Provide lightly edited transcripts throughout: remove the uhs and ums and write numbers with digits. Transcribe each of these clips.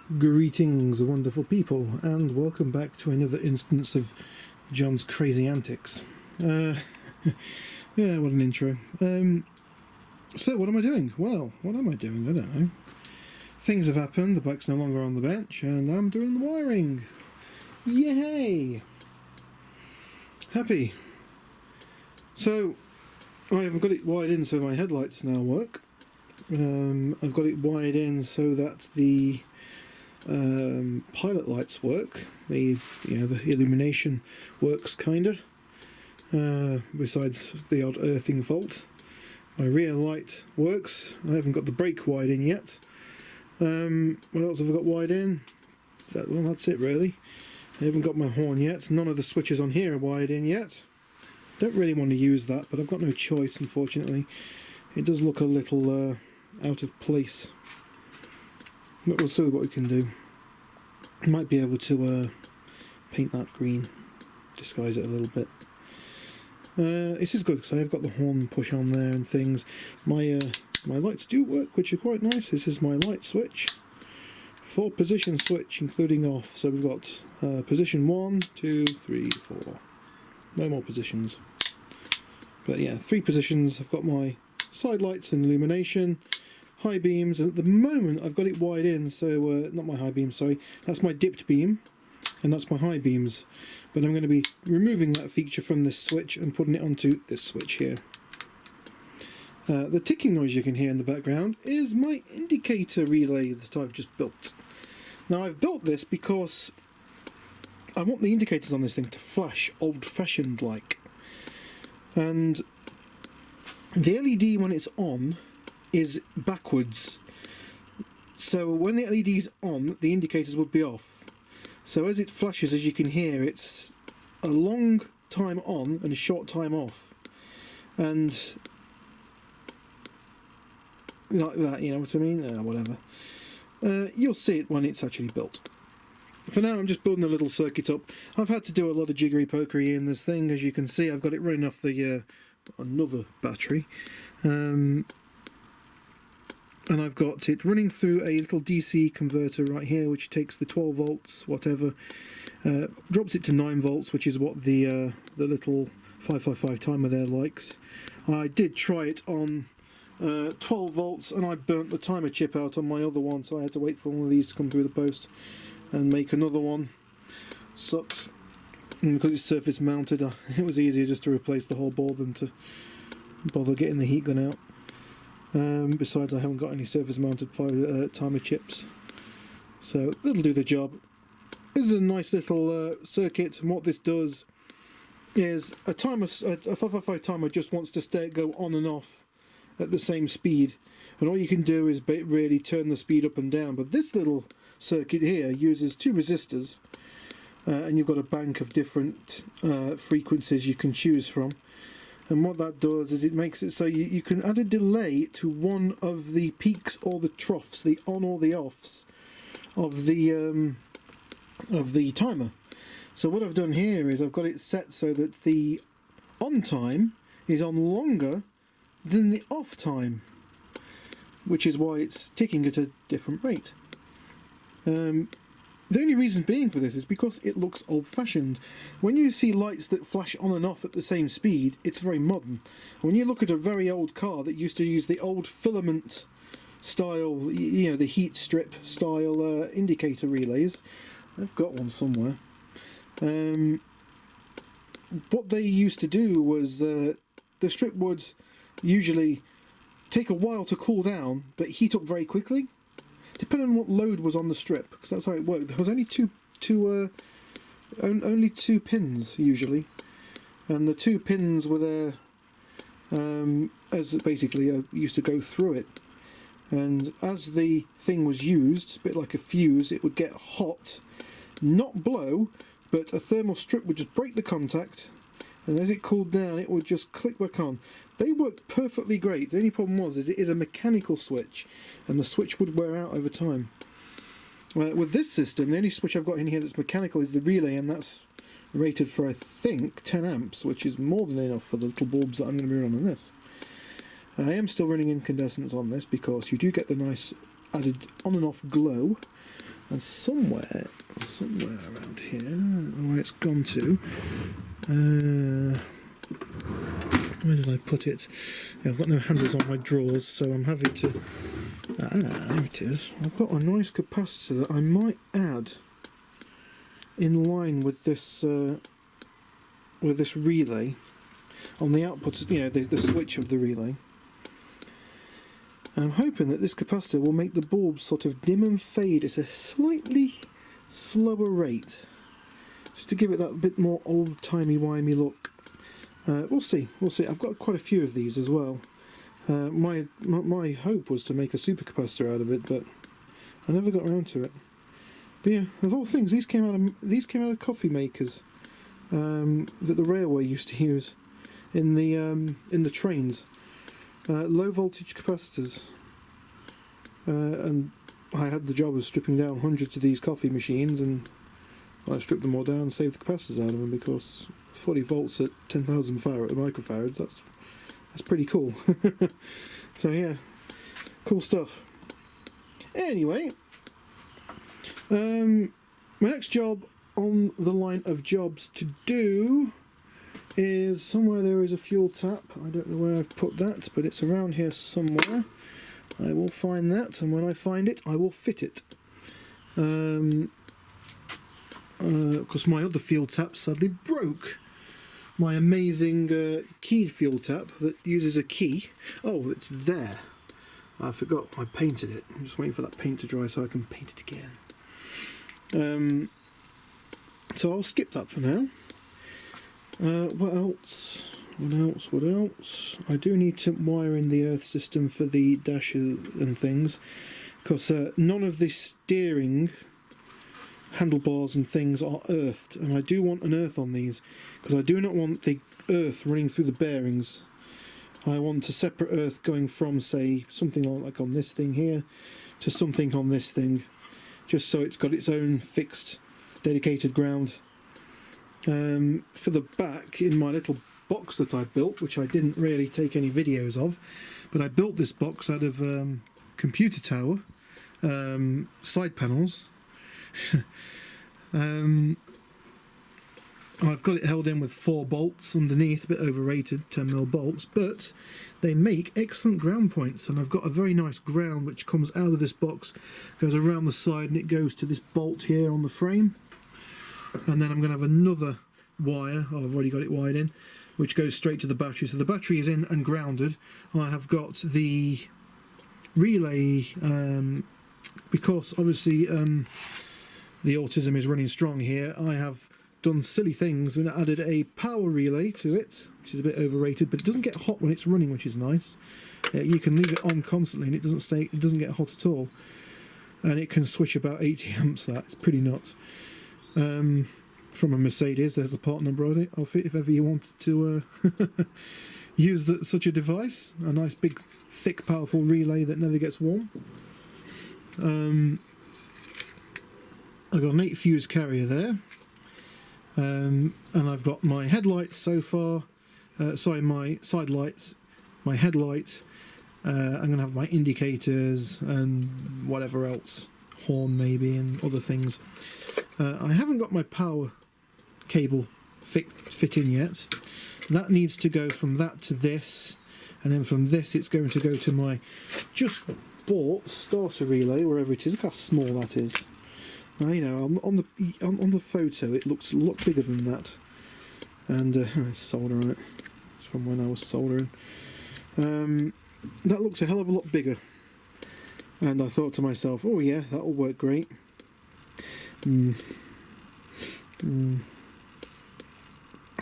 Greetings, wonderful people, and welcome back to another instance of John's crazy antics. Yeah, what an intro. So what am I doing? Well, what am I doing? I don't know. Things have happened, the bike's no longer on the bench, and I'm doing the wiring. Yay! Happy. So, I've got it wired in so my headlights now work. I've got it wired in so that the pilot lights work. The illumination works kinda. Besides the odd earthing fault, my rear light works. I haven't got the brake wired in yet. What else have I got wired in? Well, that's it really. I haven't got my horn yet. None of the switches on here are wired in yet. Don't really want to use that, but I've got no choice, unfortunately. It does look a little out of place. But we'll see what we can do. I might be able to paint that green, disguise it a little bit. This is good because I have got the horn push on there and things. My lights do work, which are quite nice. This is my light switch. 4-position switch, including off. So we've got position 1, 2, 3, 4. No more positions. But yeah, 3 positions. I've got my side lights and illumination, high beams, and at the moment I've got it wired in, so not my high beam, sorry, that's my dipped beam, and that's my high beams. But I'm going to be removing that feature from this switch and putting it onto this switch here. The ticking noise you can hear in the background is my indicator relay that I've just built. Now I've built this because I want the indicators on this thing to flash old-fashioned like. And the LED when it's on is backwards. So when the LED is on, the indicators would be off. So as it flashes, as you can hear, it's a long time on and a short time off. And like that, you know what I mean? Whatever. You'll see it when it's actually built. For now, I'm just building a little circuit up. I've had to do a lot of jiggery-pokery in this thing. As you can see, I've got it running off the another battery. And I've got it running through a little DC converter right here, which takes the 12 volts, whatever, drops it to 9 volts, which is what the little 555 timer there likes. I did try it on 12 volts, and I burnt the timer chip out on my other one, so I had to wait for one of these to come through the post and make another one. Sucks. And because it's surface mounted, it was easier just to replace the whole board than to bother getting the heat gun out. Besides, I haven't got any surface mounted timer chips, so that'll do the job. This is a nice little circuit, and what this does is a 555 timer just wants to go on and off at the same speed, and all you can do is really turn the speed up and down. But this little circuit here uses 2 resistors, and you've got a bank of different frequencies you can choose from. And what that does is it makes it so you can add a delay to one of the peaks or the troughs, the on or the offs of the timer. So what I've done here is I've got it set so that the on time is on longer than the off time, which is why it's ticking at a different rate. The only reason being for this is because it looks old-fashioned. When you see lights that flash on and off at the same speed, it's very modern. When you look at a very old car that used to use the old filament style, you know, the heat strip style indicator relays, I've got one somewhere. What they used to do was the strip would usually take a while to cool down, but heat up very quickly, depending on what load was on the strip, because that's how it worked. There was only only two pins usually, and the 2 pins were there as basically used to go through it. And as the thing was used, a bit like a fuse, it would get hot, not blow, but a thermal strip would just break the contact, and as it cooled down, it would just click back on. They worked perfectly great. The only problem was it is a mechanical switch, and the switch would wear out over time. With this system, the only switch I've got in here that's mechanical is the relay, and that's rated for, I think, 10 amps, which is more than enough for the little bulbs that I'm going to be running on this. I am still running incandescents on this because you do get the nice added on and off glow. And somewhere around here, I don't know where it's gone to. Where did I put it? Yeah, I've got no handles on my drawers, so I'm having to... there it is. I've got a nice capacitor that I might add in line with this relay on the output, you know, the switch of the relay. I'm hoping that this capacitor will make the bulb sort of dim and fade at a slightly slower rate, just to give it that bit more old-timey-wimey look. We'll see. I've got quite a few of these as well. My hope was to make a supercapacitor out of it, but I never got around to it. But yeah, of all things, these came out of coffee makers that the railway used to use in the trains. Low voltage capacitors, and I had the job of stripping down hundreds of these coffee machines, and I stripped them all down and saved the capacitors out of them, because 40 volts at 10,000 microfarads, that's pretty cool. So yeah, cool stuff. Anyway, my next job on the line of jobs to do is somewhere there is a fuel tap. I don't know where I've put that, but it's around here somewhere. I will find that, and when I find it, I will fit it. Because my other fuel tap sadly broke. My amazing keyed fuel tap that uses a key. Oh, it's there. I forgot I painted it. I'm just waiting for that paint to dry so I can paint it again. So I'll skip that for now. What else? I do need to wire in the earth system for the dashes and things, because none of the steering handlebars and things are earthed, and I do want an earth on these, because I do not want the earth running through the bearings. I want a separate earth going from, say, something like on this thing here to something on this thing, just so it's got its own fixed dedicated ground. For the back, in my little box that I built, which I didn't really take any videos of, but I built this box out of computer tower side panels. I've got it held in with 4 bolts underneath, a bit overrated 10mm bolts, but they make excellent ground points, and I've got a very nice ground which comes out of this box, goes around the side, and it goes to this bolt here on the frame. And then I'm going to have another wire, I've already got it wired in, which goes straight to the battery. So the battery is in and grounded. I have got the relay, because obviously the autism is running strong here, I have done silly things and added a power relay to it, which is a bit overrated, but it doesn't get hot when it's running, which is nice. You can leave it on constantly and it doesn't get hot at all. And it can switch about 80 amps, it's pretty nuts. From a Mercedes, there's the part number on it of it if ever you wanted to use such a device. A nice big thick powerful relay that never gets warm. I've got an 8 fuse carrier there, and I've got my headlights so far, my side lights, my headlight, I'm going to have my indicators and whatever else, horn maybe and other things. I haven't got my power cable fit in yet. That needs to go from that to this, and then from this it's going to go to my just bought starter relay, wherever it is. Look how small that is. Now, you know, on the photo it looks a lot bigger than that, and there's solder on it. It's from when I was soldering. That looks a hell of a lot bigger, and I thought to myself, oh yeah, that'll work great. I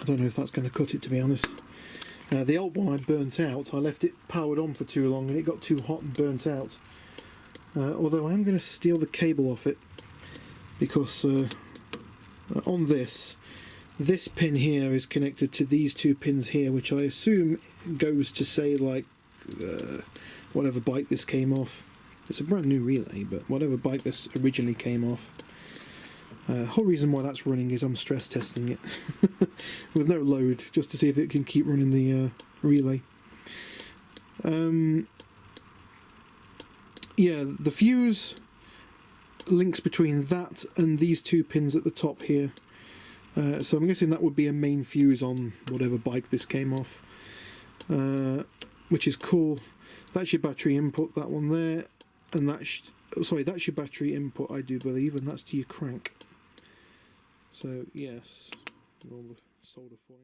don't know if that's going to cut it, to be honest. The old one I burnt out. I left it powered on for too long and it got too hot and burnt out. Although I am going to steal the cable off it, because on this pin here is connected to these 2 pins here, which I assume goes to, say, like whatever bike this came off. It's a brand new relay, but whatever bike this originally came off. The whole reason why that's running is I'm stress testing it with no load, just to see if it can keep running the relay. Yeah, the fuse links between that and these two pins at the top here. So I'm guessing that would be a main fuse on whatever bike this came off, which is cool. That's your battery input, that one there, and that's your battery input, I do believe, and that's to your crank. So yes, all the solder for